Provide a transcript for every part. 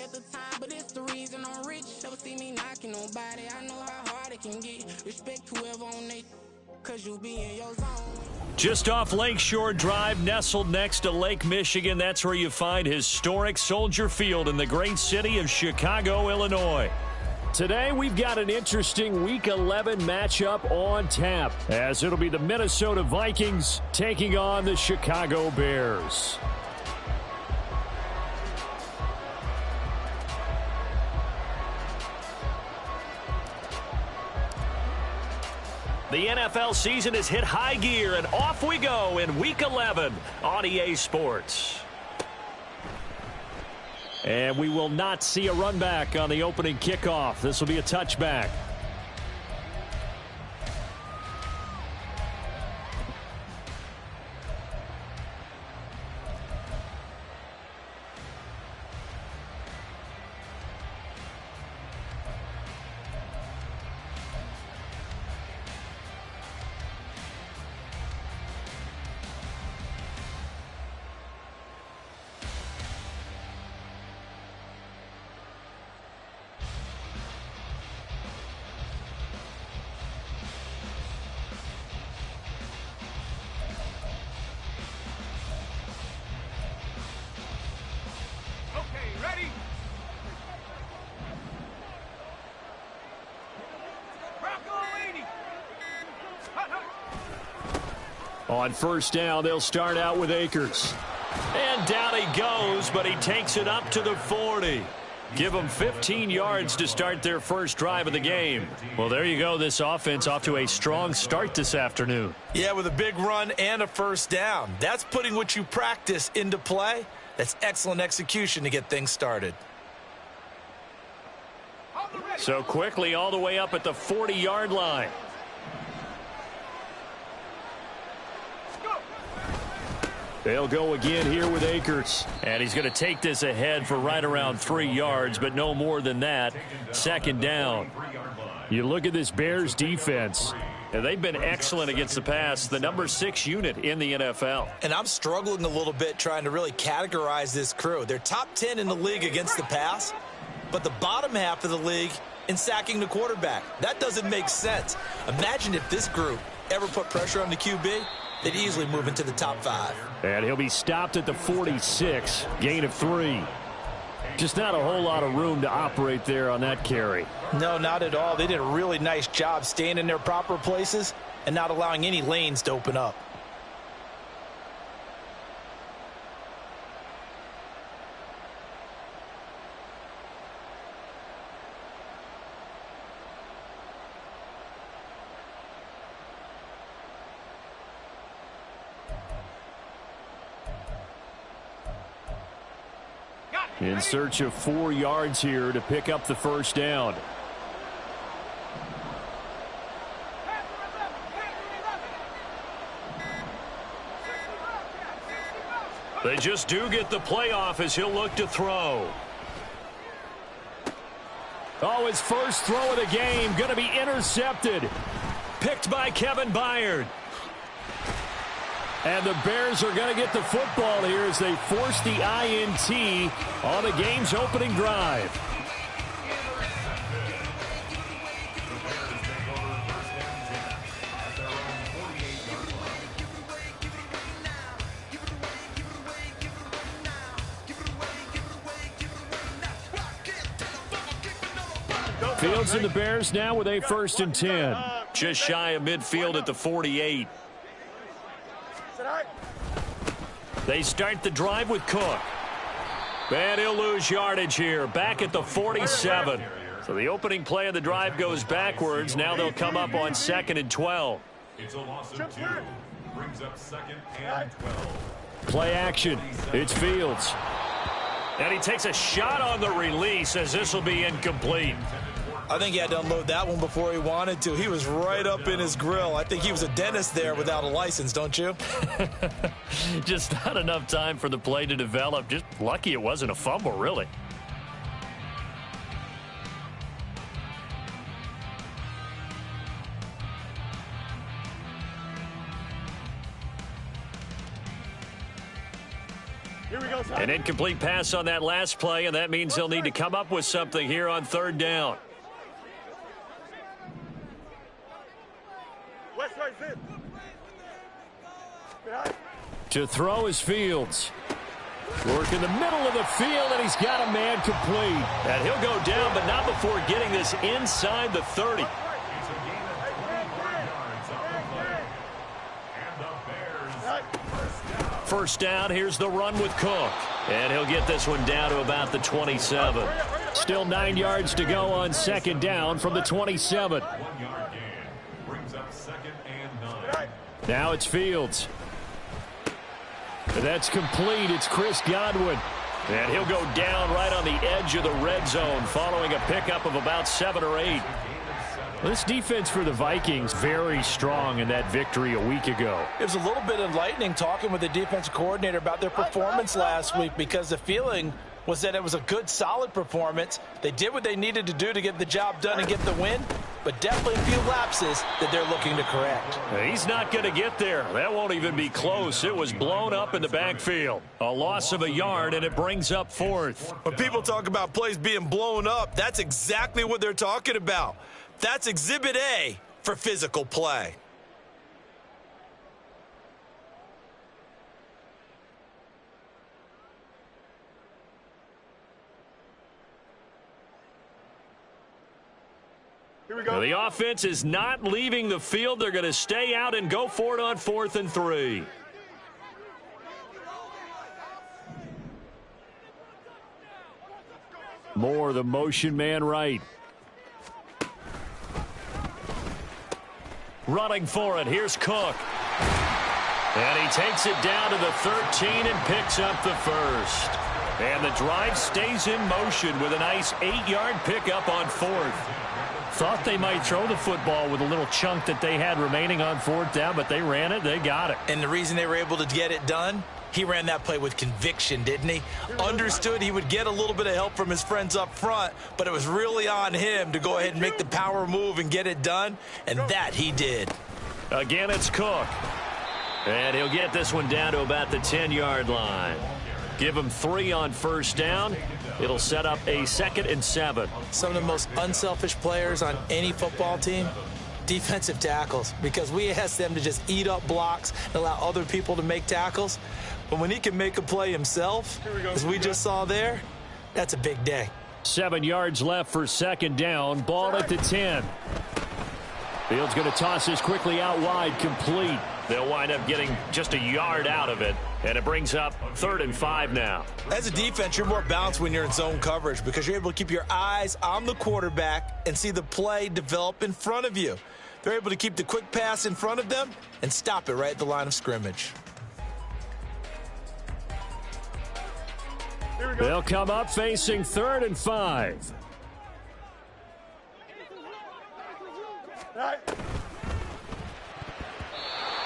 at the time, but it's the reason I'm rich. Never see me knocking nobody. I know how hard it can get. Respect whoever on they, cause you be in your zone. Just off Lakeshore Drive, nestled next to Lake Michigan, that's where you find historic Soldier Field in the great city of Chicago, Illinois. Today, we've got an interesting Week 11 matchup on tap, as it'll be the Minnesota Vikings taking on the Chicago Bears. The NFL season has hit high gear, and off we go in Week 11 on EA Sports. And we will not see a run back on the opening kickoff. This will be a touchback. On first down, they'll start out with Akers. And down he goes, but he takes it up to the 40. Give them 15 yards to start their first drive of the game. Well, there you go. This offense off to a strong start this afternoon. Yeah, with a big run and a first down. That's putting what you practice into play. That's excellent execution to get things started. So quickly all the way up at the 40-yard line. They'll go again here with Akers. And he's going to take this ahead for right around 3 yards, but no more than that. Second down. You look at this Bears defense, and they've been excellent against the pass, the number 6 unit in the NFL. And I'm struggling a little bit trying to really categorize this crew. They're top 10 in the league against the pass, but the bottom half of the league in sacking the quarterback. That doesn't make sense. Imagine if this group ever put pressure on the QB, they'd easily move into the top 5. And he'll be stopped at the 46, gain of 3. Just not a whole lot of room to operate there on that carry. No, not at all. They did a really nice job staying in their proper places and not allowing any lanes to open up. In search of 4 yards here to pick up the first down. They just do get the playoff as he'll look to throw. Oh, his first throw of the game going to be intercepted. Picked by Kevin Byard. And the Bears are going to get the football here as they force the INT on the game's opening drive. Fields and the Bears now with a 1st and 10. Just shy of midfield at the 48. They start the drive with Cook. And he'll lose yardage here, back at the 47. So the opening play of the drive goes backwards. Now they'll come up on 2nd and 12. It's a loss of 2. Brings up 2nd and 12. Play action. It's Fields. And he takes a shot on the release as this will be incomplete. I think he had to unload that one before he wanted to. He was right up in his grill. I think he was a dentist there without a license, don't you? Just not enough time for the play to develop. Just lucky it wasn't a fumble, really. Here we go, An incomplete pass on that last play, and that means they'll need to come up with something here on third down. To throw is Fields. Work in the middle of the field, and he's got a man complete. And he'll go down, but not before getting this inside the 30. First down, here's the run with Cook. And he'll get this one down to about the 27. Still 9 yards to go on second down from the 27. 1 yard gain. Brings up 2nd and 9. Now it's Fields. And that's complete. It's Chris Godwin. And he'll go down right on the edge of the red zone following a pickup of about 7 or 8. This defense for the Vikings very strong in that victory a week ago. It was a little bit enlightening talking with the defensive coordinator about their performance last week, because the feeling was that it was a good, solid performance. They did what they needed to do to get the job done and get the win, but definitely a few lapses that they're looking to correct. He's not going to get there. That won't even be close. It was blown up in the backfield. A loss of a yard, and it brings up 4th. When people talk about plays being blown up, that's exactly what they're talking about. That's Exhibit A for physical play. Here we go. Now, the offense is not leaving the field. They're going to stay out and go for it on 4th and 3. Moore, the motion man right. Running for it. Here's Cook. And he takes it down to the 13 and picks up the first. And the drive stays in motion with a nice 8-yard pickup on 4th. Thought they might throw the football with a little chunk that they had remaining on 4th down, but they ran it. They got it. And the reason they were able to get it done, he ran that play with conviction, didn't he? Understood he would get a little bit of help from his friends up front, but it was really on him to go ahead and make the power move and get it done, and that he did. Again, it's Cook. And he'll get this one down to about the 10-yard line. Give him 3 on first down. It'll set up a 2nd and 7. Some of the most unselfish players on any football team, defensive tackles, because we ask them to just eat up blocks and allow other people to make tackles. But when he can make a play himself, as we just saw there, that's a big day. 7 yards left for second down. Ball at the 10. Fields going to toss this quickly out wide, complete. They'll wind up getting just a yard out of it, and it brings up 3rd and 5 now. As a defense, you're more balanced when you're in zone coverage because you're able to keep your eyes on the quarterback and see the play develop in front of you. They're able to keep the quick pass in front of them and stop it right at the line of scrimmage. They'll come up facing 3rd and 5.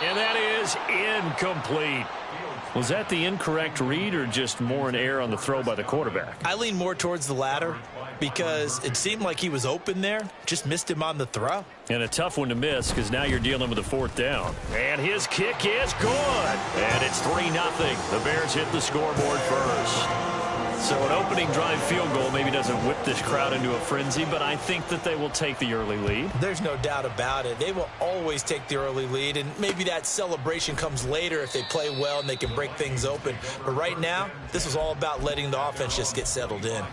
And that is incomplete. Was that the incorrect read or just more an error on the throw by the quarterback? I lean more towards the latter because it seemed like he was open there, just missed him on the throw. And a tough one to miss because now you're dealing with a 4th down. And his kick is good. And it's 3-0. The Bears hit the scoreboard first. So an opening drive field goal maybe doesn't whip this crowd into a frenzy, but I think that they will take the early lead. There's no doubt about it. They will always take the early lead, and maybe that celebration comes later if they play well and they can break things open. But right now, this was all about letting the offense just get settled in.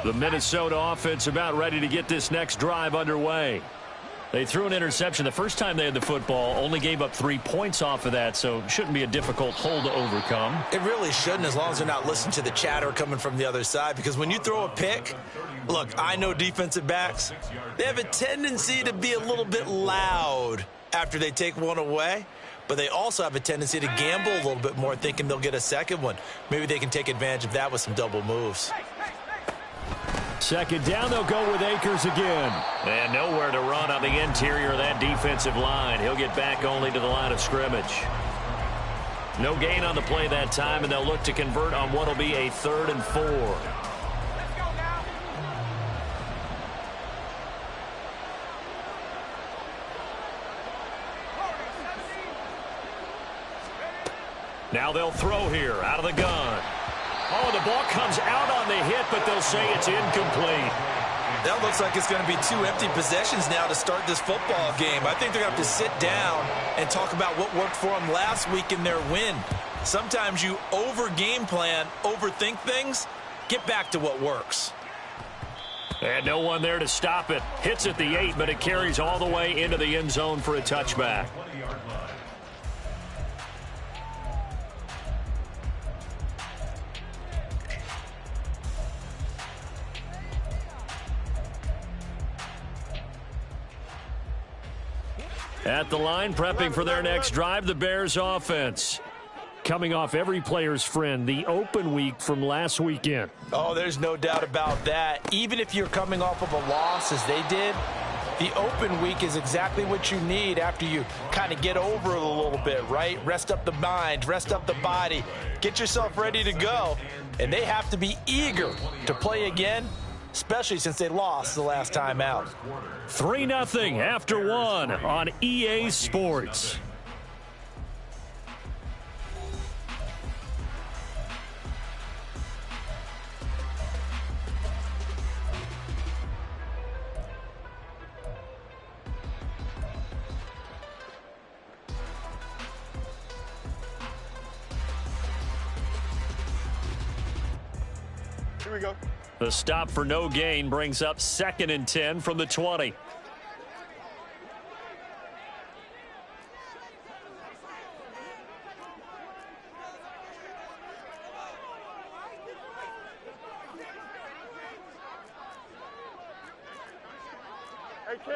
The Minnesota offense about ready to get this next drive underway. They threw an interception the first time they had the football, only gave up 3 points off of that, so it shouldn't be a difficult hole to overcome. It really shouldn't, as long as they're not listening to the chatter coming from the other side, because when you throw a pick, look, I know defensive backs, they have a tendency to be a little bit loud after they take one away, but they also have a tendency to gamble a little bit more, thinking they'll get a second one. Maybe they can take advantage of that with some double moves. Second down, they'll go with Akers again. And nowhere to run on the interior of that defensive line. He'll get back only to the line of scrimmage. No gain on the play that time, and they'll look to convert on what will be a 3rd and 4. Now they'll throw here out of the gun. Oh, the ball comes out on the hit, but they'll say it's incomplete. That looks like it's going to be 2 empty possessions now to start this football game. I think they're going to have to sit down and talk about what worked for them last week in their win. Sometimes you over-game plan, overthink things, get back to what works. And no one there to stop it. Hits at the 8, but it carries all the way into the end zone for a touchback. At the line, prepping for their next drive, the Bears offense. Coming off every player's friend, the open week from last weekend. Oh, there's no doubt about that. Even if you're coming off of a loss as they did, the open week is exactly what you need after you kind of get over it a little bit, right? Rest up the mind, rest up the body, get yourself ready to go. And they have to be eager to play again, especially since they lost the last time out. 3-0 after 1 on EA Sports. Here we go. The stop for no gain brings up 2nd and 10 from the 20.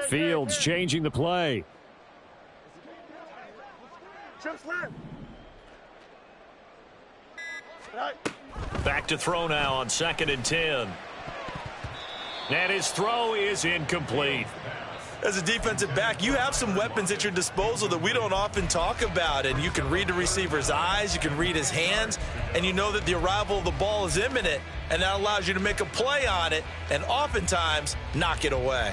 Fields changing the play. Back to throw now on 2nd and 10. And his throw is incomplete. As a defensive back, you have some weapons at your disposal that we don't often talk about. And you can read the receiver's eyes, you can read his hands, and you know that the arrival of the ball is imminent. And that allows you to make a play on it and oftentimes knock it away.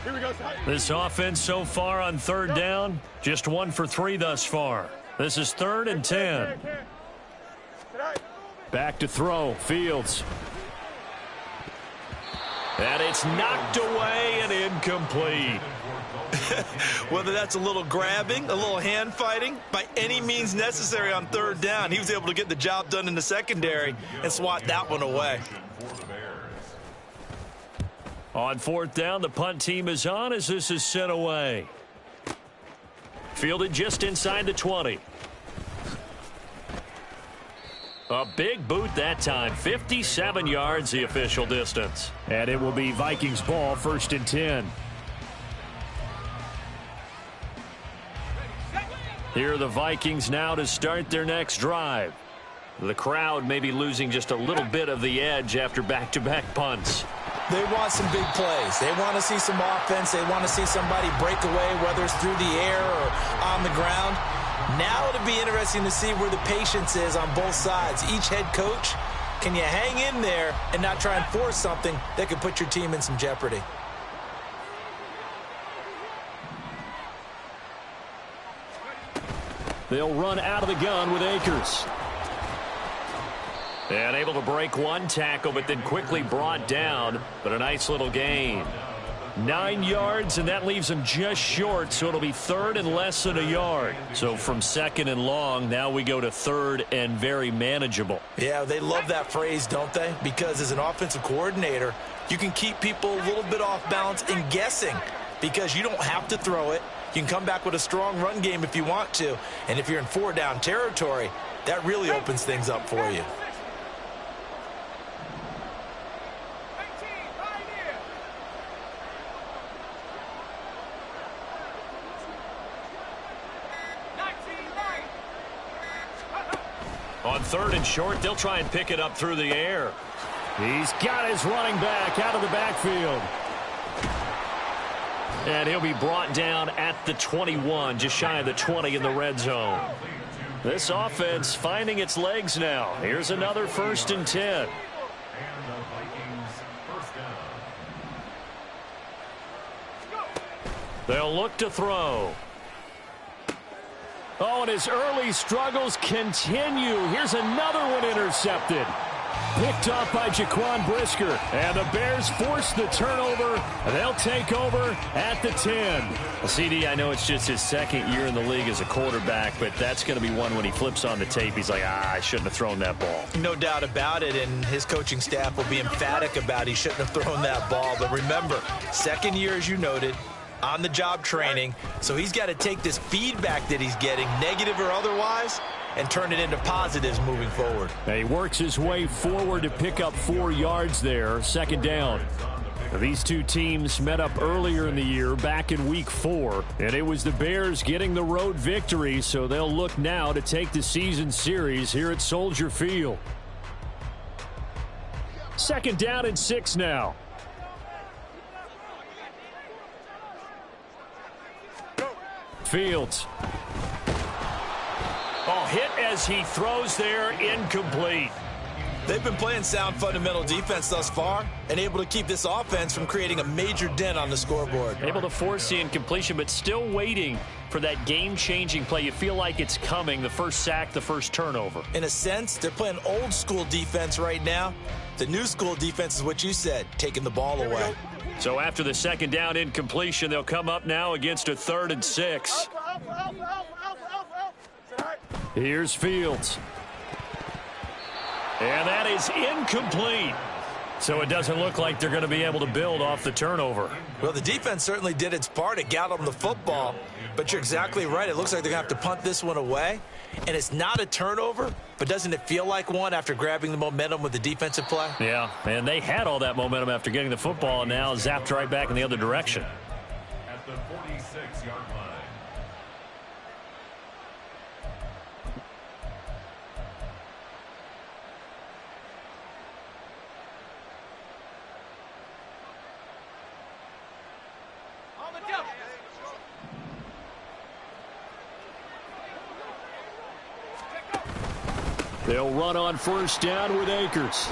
Here we go. This offense so far on 3rd down, just 1 for 3 thus far. This is 3rd and 10. Back to throw, Fields. And it's knocked away and incomplete. Whether that's a little grabbing, a little hand fighting, by any means necessary on 3rd down, he was able to get the job done in the secondary and swat that one away. On 4th down, the punt team is on as this is sent away. Fielded just inside the 20. A big boot that time, 57 yards the official distance. And it will be Vikings ball, 1st and 10. Here are the Vikings now to start their next drive. The crowd may be losing just a little bit of the edge after back-to-back punts. They want some big plays. They want to see some offense. They want to see somebody break away, whether it's through the air or on the ground. Now it'll be interesting to see where the patience is on both sides. Each head coach, can you hang in there and not try and force something that could put your team in some jeopardy? They'll run out of the gun with Akers. And able to break one tackle, but then quickly brought down. But a nice little gain. 9 yards, and that leaves him just short, so it'll be 3rd and less than a yard. So from 2nd and long, now we go to 3rd and very manageable. Yeah, they love that phrase, don't they? Because as an offensive coordinator, you can keep people a little bit off balance and guessing because you don't have to throw it. You can come back with a strong run game if you want to. And if you're in 4-down territory, that really opens things up for you. On 3rd and short, they'll try and pick it up through the air. He's got his running back out of the backfield. And he'll be brought down at the 21, just shy of the 20 in the red zone. This offense finding its legs now. Here's another 1st and 10. They'll look to throw. Oh, and his early struggles continue. Here's another one intercepted. Picked off by Jaquan Brisker. And the Bears force the turnover. They'll take over at the 10. Well, CD, I know it's just his second year in the league as a quarterback, but that's going to be one when he flips on the tape. He's like, I shouldn't have thrown that ball. No doubt about it, and his coaching staff will be emphatic about he shouldn't have thrown that ball. But remember, second year, as you noted, on-the-job training, so he's got to take this feedback that he's getting, negative or otherwise, and turn it into positives moving forward. He works his way forward to pick up 4 yards there, second down. These two teams met up earlier in the year, back in week 4, and it was the Bears getting the road victory, so they'll look now to take the season series here at Soldier Field. Second down and 6 now. Fields. Oh, hit as he throws there, incomplete. They've been playing sound fundamental defense thus far and able to keep this offense from creating a major dent on the scoreboard. Able to force the incompletion, but still waiting for that game-changing play. You feel like it's coming, the first sack, the first turnover. In a sense, they're playing old school defense right now. The new school defense is what you said, taking the ball away. So after the second down incompletion, they'll come up now against a 3rd and 6. Here's Fields. And that is incomplete. So it doesn't look like they're going to be able to build off the turnover. Well, the defense certainly did its part. It got them the football. But you're exactly right. It looks like they're going to have to punt this one away. And it's not a turnover, but doesn't it feel like one after grabbing the momentum with the defensive play? Yeah, and they had all that momentum after getting the football and now zapped right back in the other direction. At the 46-yard line. They'll run on first down with Akers.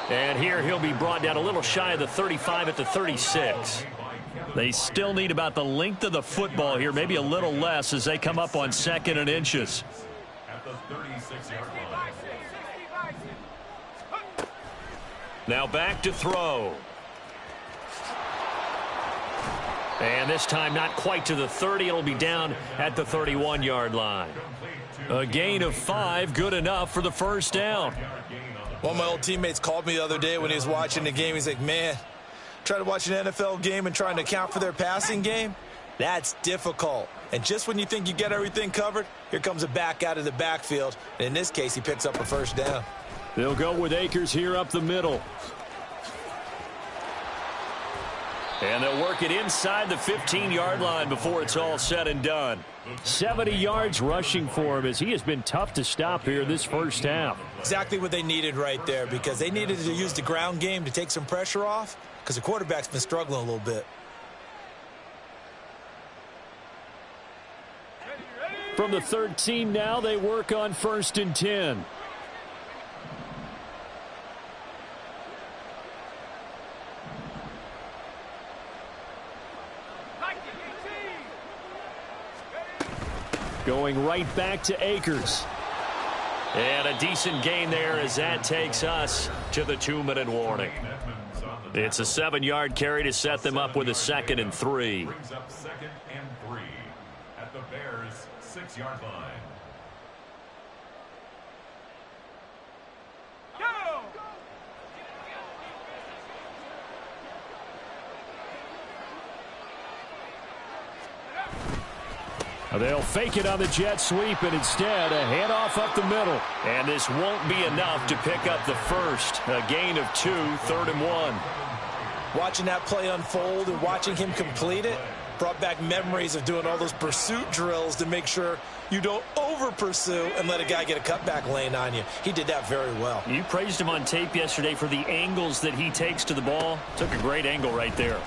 And here he'll be brought down a little shy of the 35 at the 36. They still need about the length of the football here, maybe a little less as they come up on 2nd and inches. At the 36-yard line. Now back to throw. And this time not quite to the 30. It'll be down at the 31-yard line. A gain of 5, good enough for the first down. One of my old teammates called me the other day when he was watching the game. He's like, man, trying to watch an NFL game and trying to account for their passing game, that's difficult. And just when you think you get everything covered, here comes a back out of the backfield. And in this case, he picks up a first down. They'll go with Akers here up the middle. And they'll work it inside the 15-yard line before it's all said and done. 70 yards rushing for him as he has been tough to stop here this first half. Exactly what they needed right there because they needed to use the ground game to take some pressure off because the quarterback's been struggling a little bit. From the 13 now, they work on 1st and 10. Going right back to Akers. And a decent gain there as that takes us to the 2-minute warning. It's a 7-yard carry to set them up with a 2nd and 3. Brings up 2nd and 3 at the Bears' 6-yard line. They'll fake it on the jet sweep, and instead a handoff up the middle. And this won't be enough to pick up the first. A gain of 2, 3rd and 1. Watching that play unfold and watching him complete it brought back memories of doing all those pursuit drills to make sure you don't over-pursue and let a guy get a cutback lane on you. He did that very well. You praised him on tape yesterday for the angles that he takes to the ball. Took a great angle right there.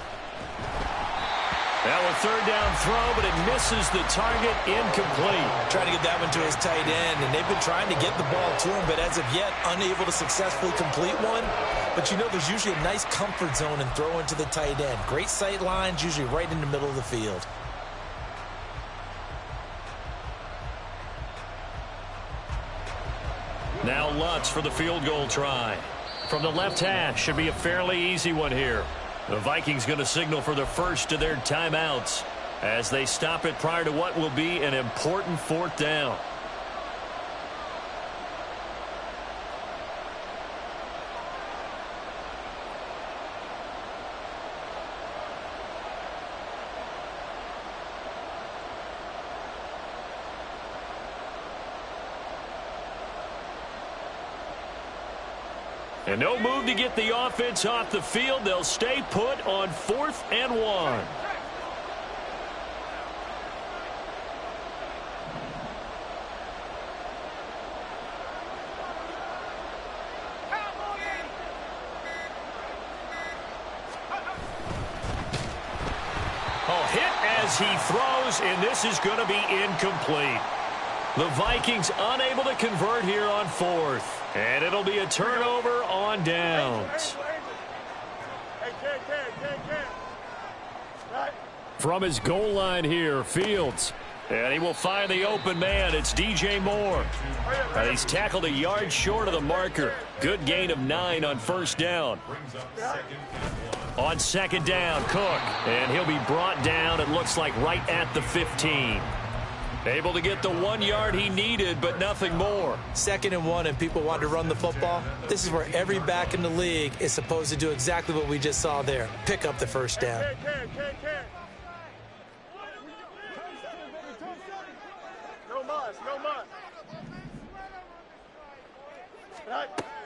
Now a 3rd down throw, but it misses the target, incomplete. Trying to get that one to his tight end, and they've been trying to get the ball to him, but as of yet, unable to successfully complete one. But you know there's usually a nice comfort zone in throwing to the tight end. Great sight lines, usually right in the middle of the field. Now Lutz for the field goal try. From the left hash, should be a fairly easy one here. The Vikings going to signal for the first of their timeouts as they stop it prior to what will be an important fourth down. And no move to get the offense off the field. They'll stay put on 4th and 1. Oh, hit as he throws, and this is going to be incomplete. The Vikings unable to convert here on 4th. And it'll be a turnover on downs. From his goal line here, Fields. And he will find the open man. It's DJ Moore. And he's tackled a yard short of the marker. Good gain of 9 on first down. On 2nd down, Cook. And he'll be brought down, it looks like, right at the 15. Able to get the 1 yard he needed, but nothing more. 2nd and 1, and people want to run the football. This is where every back in the league is supposed to do exactly what we just saw there. Pick up the first down.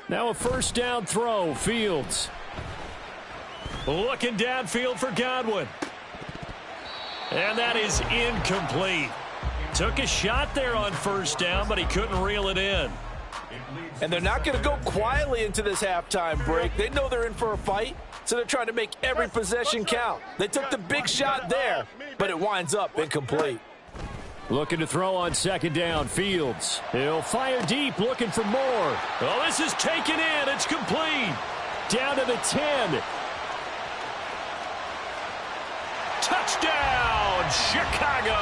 Now a first down throw, Fields. Looking downfield for Godwin. And that is incomplete. Took a shot there on first down, but he couldn't reel it in. And they're not going to go quietly into this halftime break. They know they're in for a fight, so they're trying to make every possession count. They took the big shot there, but it winds up incomplete. Looking to throw on 2nd down, Fields. He'll fire deep, looking for more. Oh, this is taken in. It's complete. Down to the 10. Touchdown, Chicago.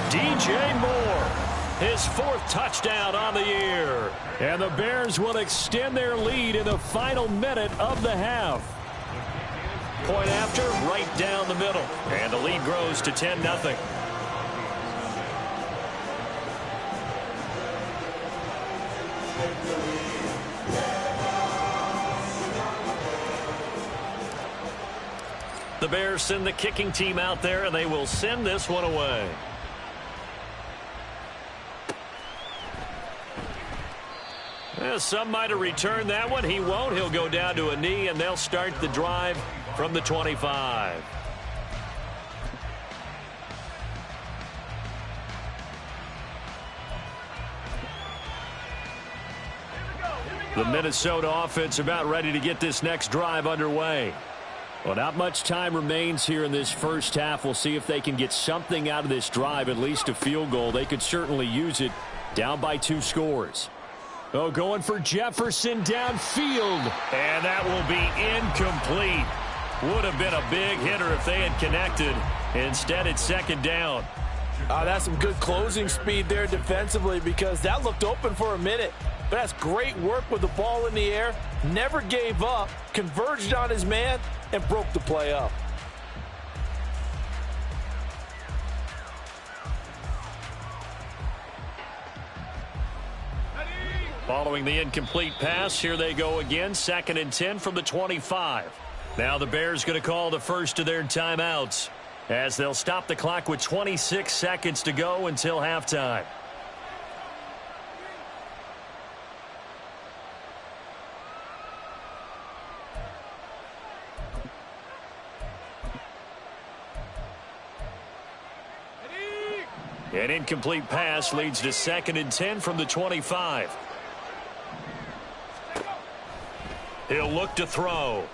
DJ Moore, his 4th touchdown on the year. And the Bears will extend their lead in the final minute of the half. Point after, right down the middle. And the lead grows to 10-0. The Bears send the kicking team out there, and they will send this one away. Some might have returned that one. He won't. He'll go down to a knee, and they'll start the drive from the 25. The Minnesota offense about ready to get this next drive underway. Well, not much time remains here in this first half. We'll see if they can get something out of this drive, at least a field goal. They could certainly use it, down by 2 scores. Oh, going for Jefferson downfield. And that will be incomplete. Would have been a big hitter if they had connected. Instead, it's 2nd down. That's some good closing speed there defensively, because that looked open for a minute. But that's great work with the ball in the air. Never gave up, converged on his man, and broke the play up. Following the incomplete pass, here they go again. 2nd and 10 from the 25. Now the Bears going to call the first of their timeouts, as they'll stop the clock with 26 seconds to go until halftime. An incomplete pass leads to 2nd and 10 from the 25. He'll look to throw.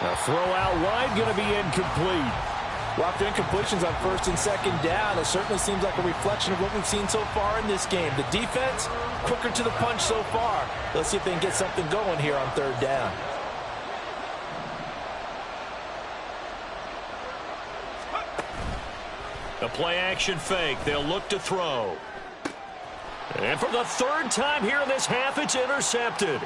A throw out wide, going to be incomplete. Well, after incompletions on 1st and 2nd down, it certainly seems like a reflection of what we've seen so far in this game. The defense, quicker to the punch so far. Let's see if they can get something going here on 3rd down. A play-action fake. They'll look to throw. And for the third time here in this half, it's intercepted.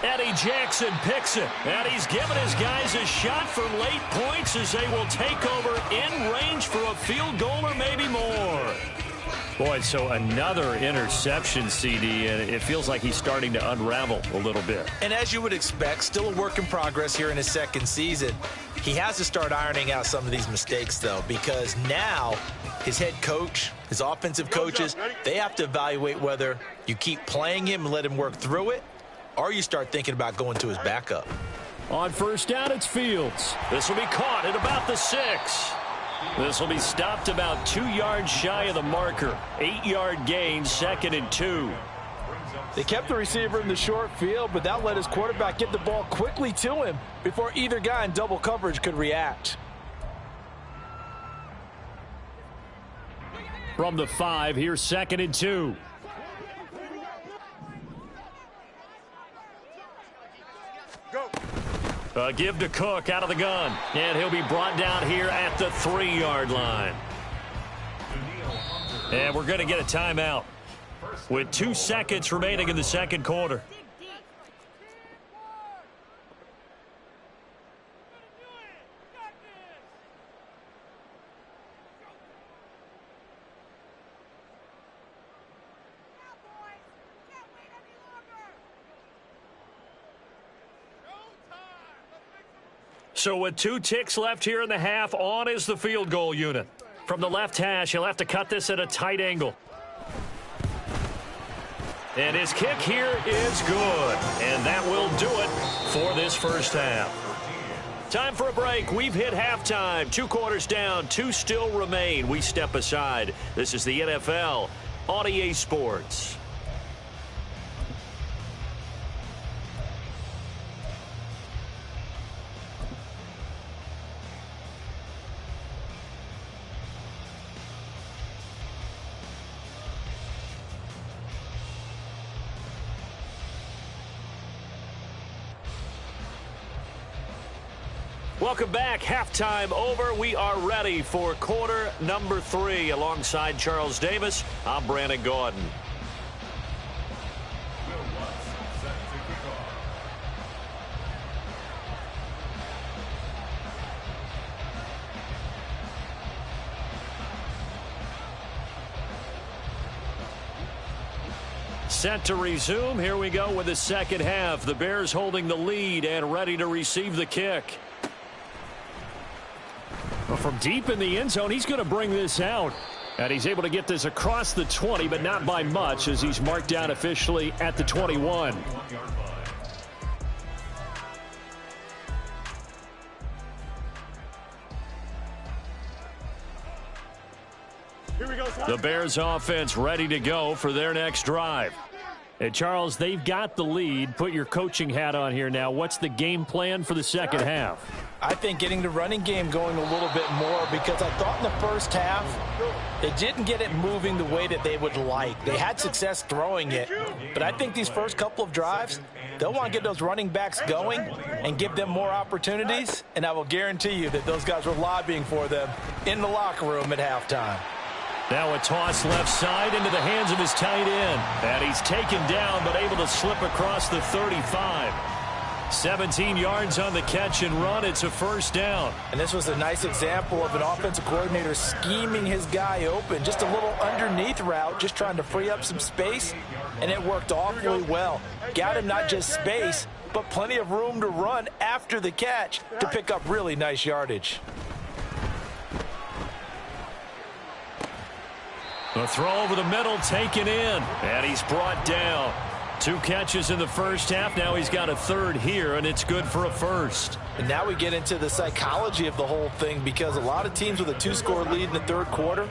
Eddie Jackson picks it, and he's given his guys a shot for late points as they will take over in range for a field goal or maybe more. Boy, so another interception, CD, and it feels like he's starting to unravel a little bit. And as you would expect, still a work in progress here in his second season. He has to start ironing out some of these mistakes, though, because now his head coach, his offensive coaches, they have to evaluate whether you keep playing him and let him work through it, or you start thinking about going to his backup. On first down, it's Fields. This will be caught at about the 6. This will be stopped about 2 yards shy of the marker. 8-yard gain, 2nd and 2. They kept the receiver in the short field, but that let his quarterback get the ball quickly to him before either guy in double coverage could react. From the 5, here's 2nd and 2. A give to Cook out of the gun. And he'll be brought down here at the 3-yard line. And we're going to get a timeout with 2 seconds remaining in the second quarter. So with 2 ticks left here in the half, on is the field goal unit. From the left hash, he'll have to cut this at a tight angle. And his kick here is good. And that will do it for this first half. Time for a break. We've hit halftime. 2 quarters down, 2 still remain. We step aside. This is the NFL on EA Sports. Welcome back. Halftime over. We are ready for quarter number 3. Alongside Charles Davis, I'm Brandon Gordon. Set to resume. Here we go with the second half. The Bears holding the lead and ready to receive the kick. Well, from deep in the end zone, he's going to bring this out. And he's able to get this across the 20, but not by much, as he's marked down officially at the 21. Here we go, the Bears offense ready to go for their next drive. And Charles, they've got the lead. Put your coaching hat on here now. What's the game plan for the second half? I think getting the running game going a little bit more, because I thought in the first half they didn't get it moving the way that they would like. They had success throwing it, but I think these first couple of drives, they'll want to get those running backs going and give them more opportunities, and I will guarantee you that those guys were lobbying for them in the locker room at halftime. Now a toss left side into the hands of his tight end. And he's taken down, but able to slip across the 35. 17 yards on the catch and run. It's a first down. And this was a nice example of an offensive coordinator scheming his guy open. Just a little underneath route, just trying to free up some space. And it worked awfully well. Got him not just space, but plenty of room to run after the catch to pick up really nice yardage. A throw over the middle taken in, and he's brought down. 2 catches in the first half. Now he's got a third here, and it's good for a first. And now we get into the psychology of the whole thing, because a lot of teams with a 2-score lead in the third quarter,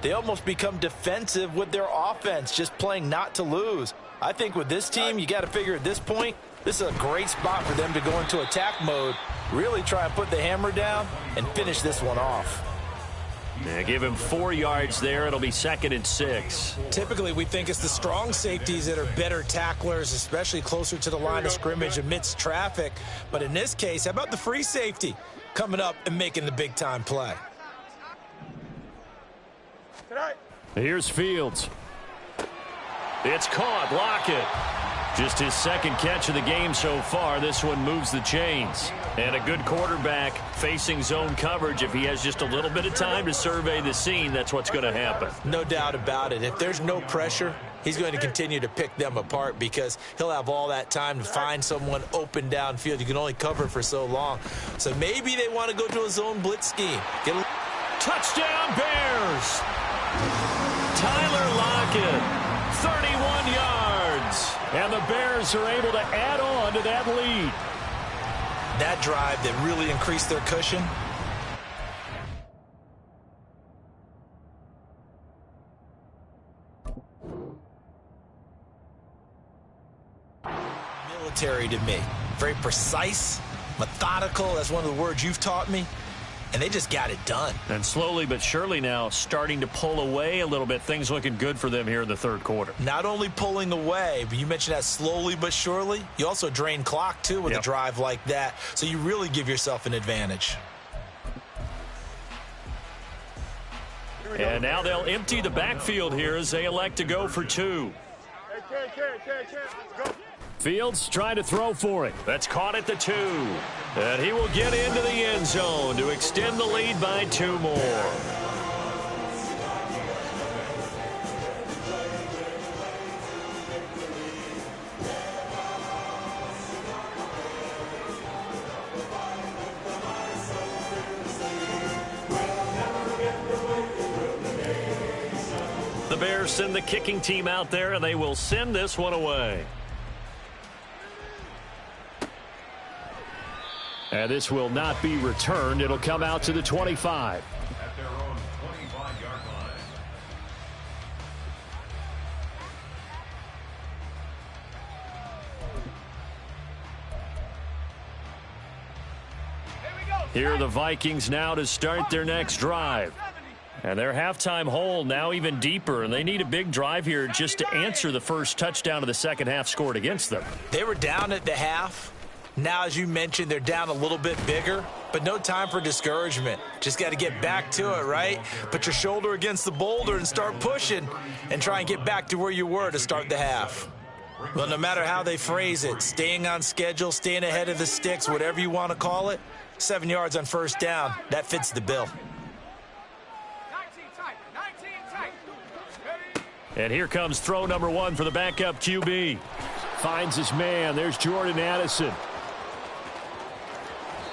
they almost become defensive with their offense, just playing not to lose. I think with this team, you got to figure at this point, this is a great spot for them to go into attack mode, really try and put the hammer down and finish this one off. Yeah, give him 4 yards there. It'll be 2nd and 6. Typically, we think it's the strong safeties that are better tacklers, especially closer to the line of scrimmage amidst traffic. But in this case, how about the free safety coming up and making the big-time play? Here's Fields. It's caught. Lockett. Just his second catch of the game so far. This one moves the chains. And a good quarterback facing zone coverage. If he has just a little bit of time to survey the scene, that's what's going to happen. No doubt about it. If there's no pressure, he's going to continue to pick them apart because he'll have all that time to find someone open downfield. You can only cover for so long. So maybe they want to go to a zone blitz scheme. Touchdown Bears! Tyler Lockett, 31 yards. And the Bears are able to add on to that lead. That drive that really increased their cushion. Military to me. Very precise, methodical. That's one of the words you've taught me. And they just got it done. And slowly but surely now starting to pull away a little bit. Things looking good for them here in the third quarter. Not only pulling away, but you mentioned that slowly but surely. You also drain clock, too, with a drive like that. So you really give yourself an advantage. And now they'll empty the backfield here as they elect to go for two. Fields trying to throw for it. That's caught at the 2. And he will get into the end zone to extend the lead by 2 more. The Bears send the kicking team out there, and they will send this one away. And this will not be returned. It'll come out to the 25. At their own 25-yard line. Here are the Vikings now to start their next drive. And their halftime hole now even deeper, and they need a big drive here just to answer the first touchdown of the second half scored against them. They were down at the half. Now, as you mentioned, they're down a little bit bigger, but no time for discouragement. Just got to get back to it, right? Put your shoulder against the boulder and start pushing and try and get back to where you were to start the half. Well, no matter how they phrase it, staying on schedule, staying ahead of the sticks, whatever you want to call it, 7 yards on first down, that fits the bill. And here comes throw number 1 for the backup QB. Finds his man. There's Jordan Addison.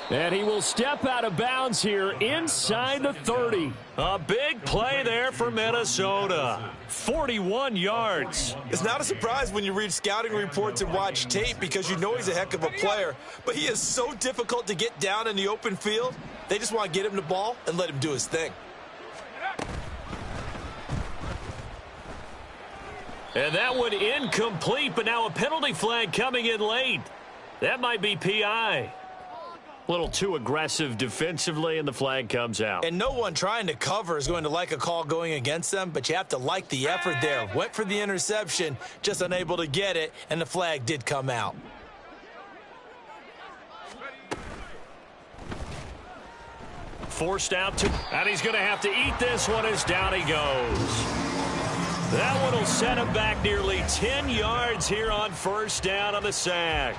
And he will step out of bounds here inside the 30. A big play there for Minnesota. 41 yards. It's not a surprise when you read scouting reports and watch tape because you know he's a heck of a player. But he is so difficult to get down in the open field. They just want to get him the ball and let him do his thing. And that one incomplete, but now a penalty flag coming in late. That might be PI. A little too aggressive defensively, and the flag comes out. And no one trying to cover is going to like a call going against them, but you have to like the effort there. Went for the interception, just unable to get it, and the flag did come out. Forced out to, and he's going to have to eat this one as down he goes. That one will set him back nearly 10 yards here on first down on the sack.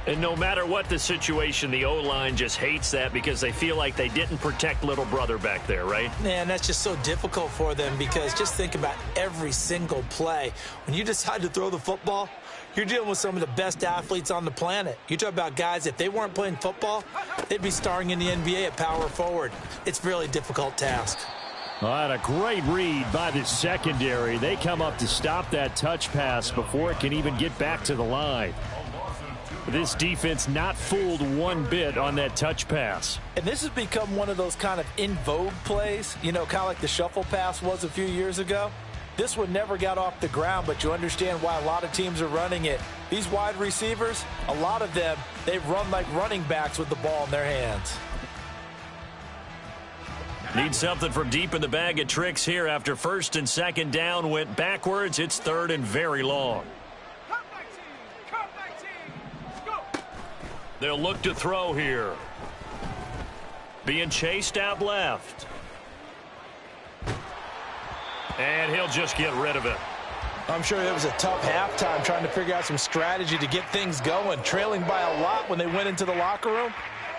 And no matter what the situation, the O-line just hates that because they feel like they didn't protect little brother back there, right? Man, that's just so difficult for them because just think about every single play. When you decide to throw the football, you're dealing with some of the best athletes on the planet. You talk about guys, if they weren't playing football, they'd be starring in the NBA at power forward. It's a really difficult task. All right, a great read by the secondary. They come up to stop that touch pass before it can even get back to the line. This defense not fooled one bit on that touch pass. And this has become one of those kind of in vogue plays, you know, kind of like the shuffle pass was a few years ago. This one never got off the ground, but you understand why a lot of teams are running it. These wide receivers, a lot of them, they run like running backs with the ball in their hands. Need something from deep in the bag of tricks here after first and second down went backwards. It's third and very long. They'll look to throw here. Being chased out left. And he'll just get rid of it. I'm sure it was a tough halftime trying to figure out some strategy to get things going, trailing by a lot when they went into the locker room.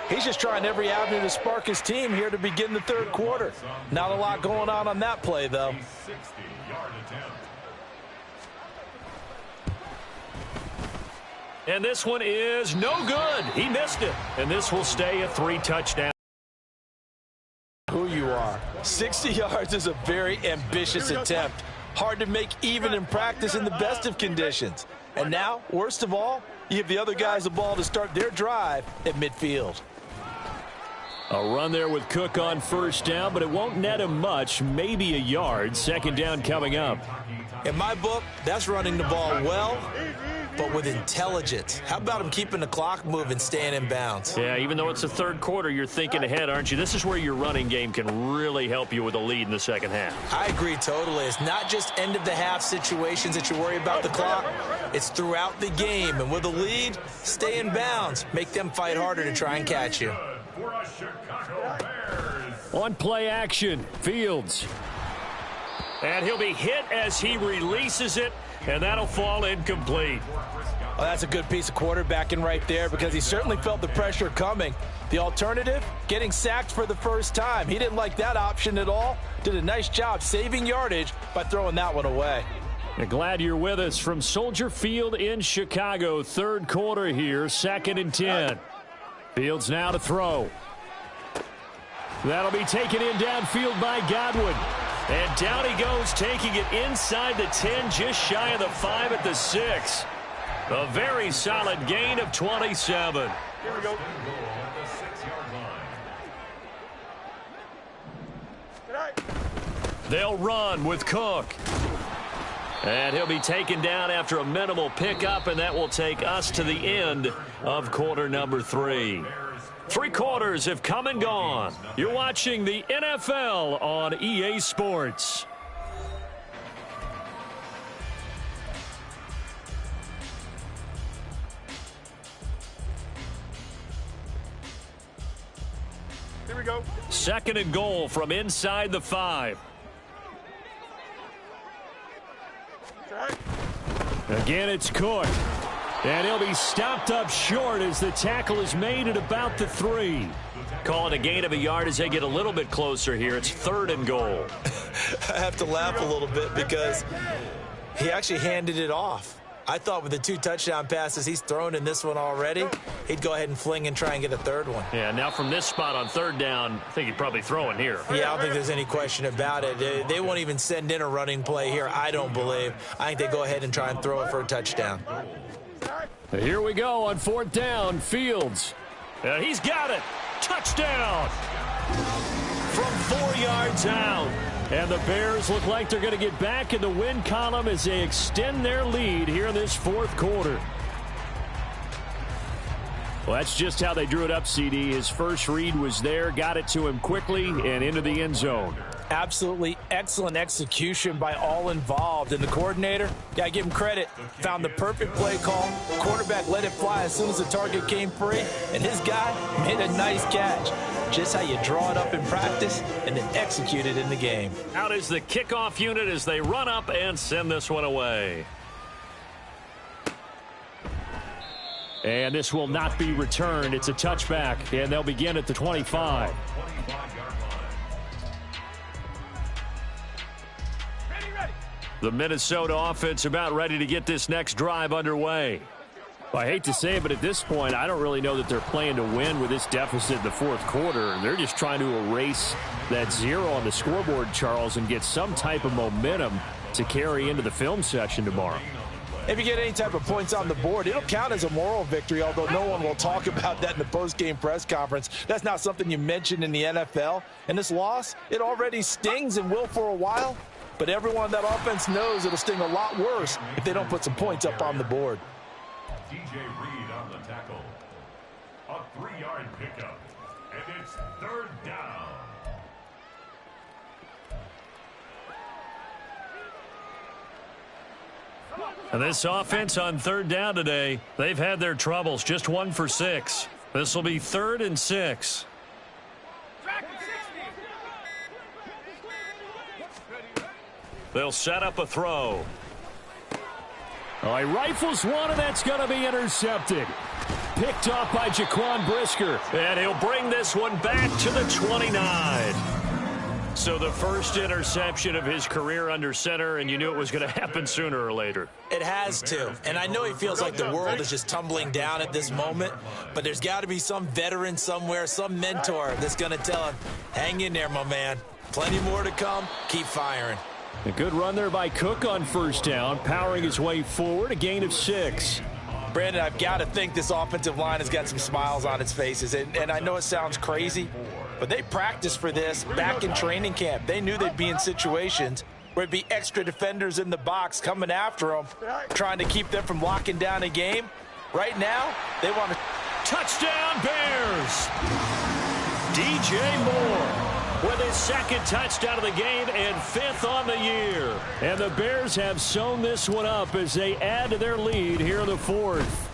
He's just trying every avenue to spark his team here to begin the third quarter. Not a lot going on that play, though. 60-yard attempt. And this one is no good. He missed it. And this will stay a 3-touchdown. Who you are. 60 yards is a very ambitious attempt. Hard to make even in practice in the best of conditions. And now, worst of all, you give the other guys the ball to start their drive at midfield. A run there with Cook on first down, but it won't net him much, maybe a yard. Second down coming up. In my book, that's running the ball well, but with intelligence. How about him keeping the clock moving, staying in bounds? Yeah, even though it's the third quarter, you're thinking ahead, aren't you? This is where your running game can really help you with a lead in the second half. I agree totally. It's not just end-of-the-half situations that you worry about the clock. It's throughout the game. And with a lead, stay in bounds. Make them fight harder to try and catch you. For a Chicago Bears. On play action, Fields. And he'll be hit as he releases it, and that'll fall incomplete. Well, that's a good piece of quarterbacking right there because he certainly felt the pressure coming. The alternative, getting sacked for the first time. He didn't like that option at all. Did a nice job saving yardage by throwing that one away. Glad you're with us from Soldier Field in Chicago. Third quarter here, 2nd and 10. Fields now to throw. That'll be taken in downfield by Godwin. And down he goes, taking it inside the 10, just shy of the 5 at the 6. A very solid gain of 27. Here we go. At the 6-yard line. They'll run with Cook. And he'll be taken down after a minimal pickup, and that will take us to the end of quarter number 3. 3 quarters have come and gone. You're watching the NFL on EA Sports. Here we go. 2nd and goal from inside the 5. Again, it's Cook. And he'll be stopped up short as the tackle is made at about the 3. Call it a gain of a yard as they get a little bit closer here. It's 3rd and goal. I have to laugh a little bit because he actually handed it off. I thought with the 2 touchdown passes he's thrown in this one already, he'd go ahead and fling and try and get a 3rd one. Yeah, now from this spot on 3rd down, I think he'd probably throw in here. Yeah, I don't think there's any question about it. They won't even send in a running play here, I don't believe. I think they go ahead and try and throw it for a touchdown. Here we go on 4th down. Fields. And he's got it. Touchdown. From 4 yards out. And the Bears look like they're going to get back in the win column as they extend their lead here in this 4th quarter. Well, that's just how they drew it up, CD. His first read was there, got it to him quickly, and into the end zone. Absolutely excellent execution by all involved. And the coordinator, got to give him credit, found the perfect play call. Quarterback let it fly as soon as the target came free, and his guy made a nice catch. Just how you draw it up in practice and then execute it in the game. Out is the kickoff unit as they run up and send this one away. And this will not be returned. It's a touchback, and they'll begin at the 25. The Minnesota offense about ready to get this next drive underway. Well, I hate to say it, but at this point, I don't really know that they're playing to win with this deficit in the 4th quarter. They're just trying to erase that 0 on the scoreboard, Charles, and get some type of momentum to carry into the film session tomorrow. If you get any type of points on the board, it'll count as a moral victory, although no one will talk about that in the post-game press conference. That's not something you mentioned in the NFL. And this loss, it already stings and will for a while. But everyone on that offense knows it'll sting a lot worse if they don't put some points up on the board. DJ Reed on the tackle. A 3-yard pickup. And it's 3rd down. And this offense on 3rd down today, they've had their troubles. Just 1 for 6. This will be 3rd and 6. They'll set up a throw. Oh, he rifles one, and that's going to be intercepted. Picked off by Jaquan Brisker. And he'll bring this one back to the 29. So the first interception of his career under center, and you knew it was going to happen sooner or later. It has to. And I know he feels like the world is just tumbling down at this moment, but there's got to be some veteran somewhere, some mentor that's going to tell him, hang in there, my man. Plenty more to come. Keep firing. A good run there by Cook on first down, powering his way forward, a gain of 6. Brandon, I've got to think this offensive line has got some smiles on its faces. And I know it sounds crazy, but they practiced for this back in training camp. They knew they'd be in situations where it'd be extra defenders in the box coming after them, trying to keep them from locking down a game. Right now, they want to... Touchdown, Bears! DJ Moore with his second touchdown of the game and 5th on the year. And the Bears have sewn this one up as they add to their lead here in the 4th.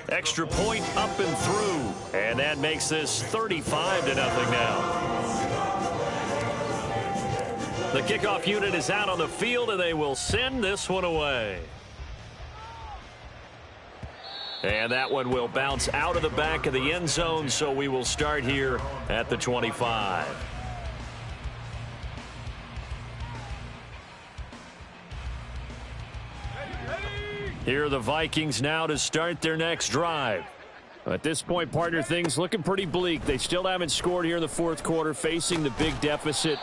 Extra point up and through. And that makes this 35-0 now. The kickoff unit is out on the field, and they will send this one away. And that one will bounce out of the back of the end zone, so we will start here at the 25. Here are the Vikings now to start their next drive. At this point, partner, things looking pretty bleak. They still haven't scored here in the 4th quarter, facing the big deficit.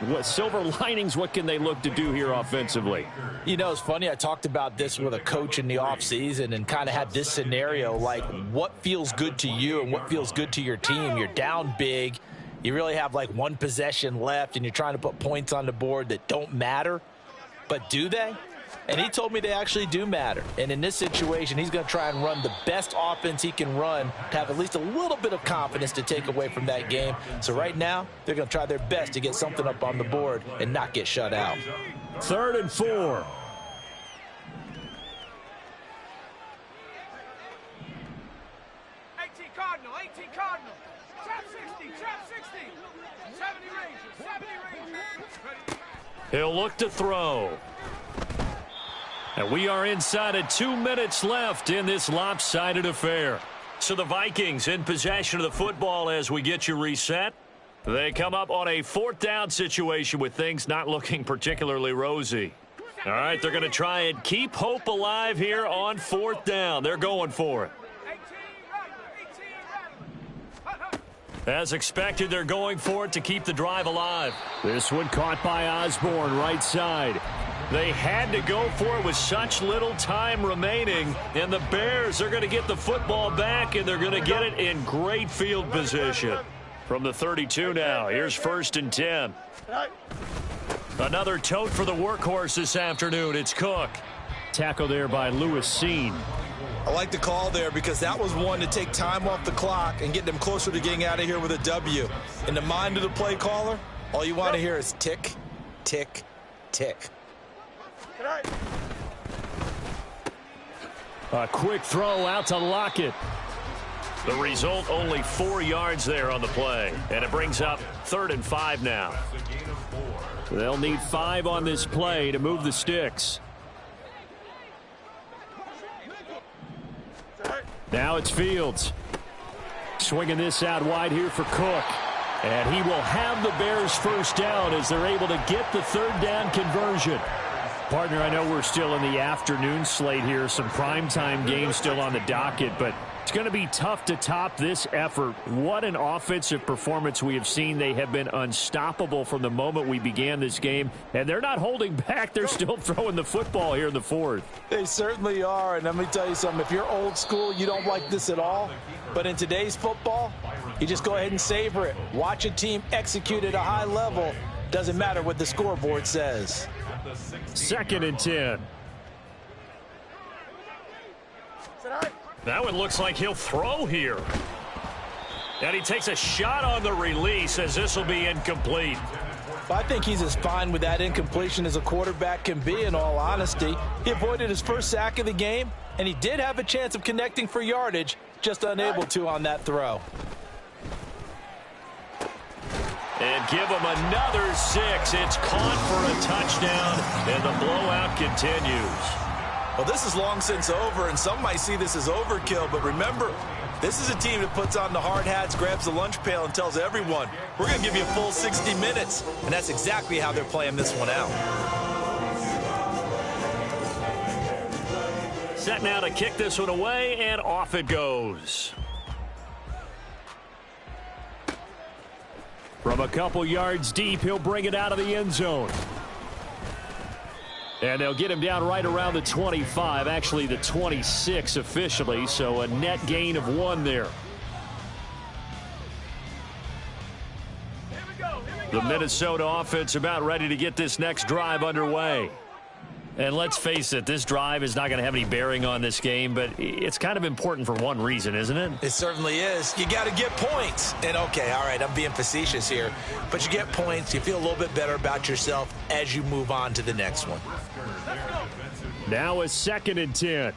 What silver linings, what can they look to do here offensively? You know, it's funny. I talked about this with a coach in the offseason and kind of had this scenario, like what feels good to you and what feels good to your team. You're down big. You really have like one possession left, and you're trying to put points on the board that don't matter. But do they? And he told me they actually do matter. And in this situation, he's going to try and run the best offense he can run to have at least a little bit of confidence to take away from that game. So right now, they're going to try their best to get something up on the board and not get shut out. 3rd and 4. He'll look to throw. And we are inside of 2 minutes left in this lopsided affair. So the Vikings in possession of the football as we get you reset. They come up on a 4th down situation with things not looking particularly rosy. All right, they're going to try and keep hope alive here on 4th down. They're going for it. As expected, they're going for it to keep the drive alive. This one caught by Osborne, right side. They had to go for it with such little time remaining, and the Bears are going to get the football back, and they're going to get it in great field position. From the 32 now, here's 1st and 10. Another tote for the workhorse this afternoon. It's Cook. Tackle there by Lewis Seen. I like the call there because that was one to take time off the clock and get them closer to getting out of here with a W. In the mind of the play caller, all you want to hear is tick, tick, tick. A quick throw out to Lockett. The result, only 4 yards there on the play. And it brings up 3rd and 5 now. They'll need 5 on this play to move the sticks. Now it's Fields. Swinging this out wide here for Cook. And he will have the Bears 1st down as they're able to get the 3rd down conversion. Partner, I know we're still in the afternoon slate here. Some primetime games still on the docket, but it's going to be tough to top this effort. What an offensive performance we have seen. They have been unstoppable from the moment we began this game, and they're not holding back. They're still throwing the football here in the 4th. They certainly are, and let me tell you something. If you're old school, you don't like this at all. But in today's football, you just go ahead and savor it. Watch a team execute at a high level. Doesn't matter what the scoreboard says. 2nd and 10. That one looks like he'll throw here. And he takes a shot on the release as this will be incomplete. I think he's as fine with that incompletion as a quarterback can be, in all honesty. He avoided his first sack of the game, and he did have a chance of connecting for yardage, just unable to on that throw. And give him another 6. It's caught for a touchdown, and the blowout continues. Well, this is long since over, and some might see this as overkill, but remember, this is a team that puts on the hard hats, grabs the lunch pail, and tells everyone, we're going to give you a full 60 minutes. And that's exactly how they're playing this one out. Set now to kick this one away, and off it goes. From a couple yards deep, he'll bring it out of the end zone. And they'll get him down right around the 25, actually the 26 officially, so a net gain of 1 there. The Minnesota offense about ready to get this next drive underway. And let's face it, this drive is not going to have any bearing on this game, but it's kind of important for one reason, isn't it? It certainly is. You got to get points. And, okay, all right, I'm being facetious here. But you get points. You feel a little bit better about yourself as you move on to the next one. Now a 2nd and 10.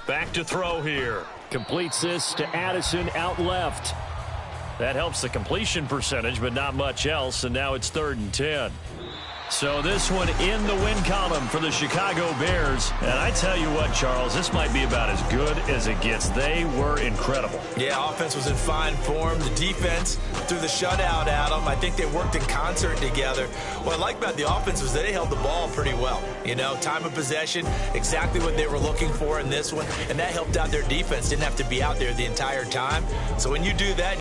Back to throw here. Completes this to Addison out left. That helps the completion percentage, but not much else, and now it's 3rd and 10. So this one in the win column for the Chicago Bears. And I tell you what, Charles, this might be about as good as it gets. They were incredible. Yeah, offense was in fine form. The defense threw the shutout at them. I think they worked in concert together. What I like about the offense was they held the ball pretty well. You know, time of possession, exactly what they were looking for in this one. And that helped out their defense. Didn't have to be out there the entire time. So when you do that,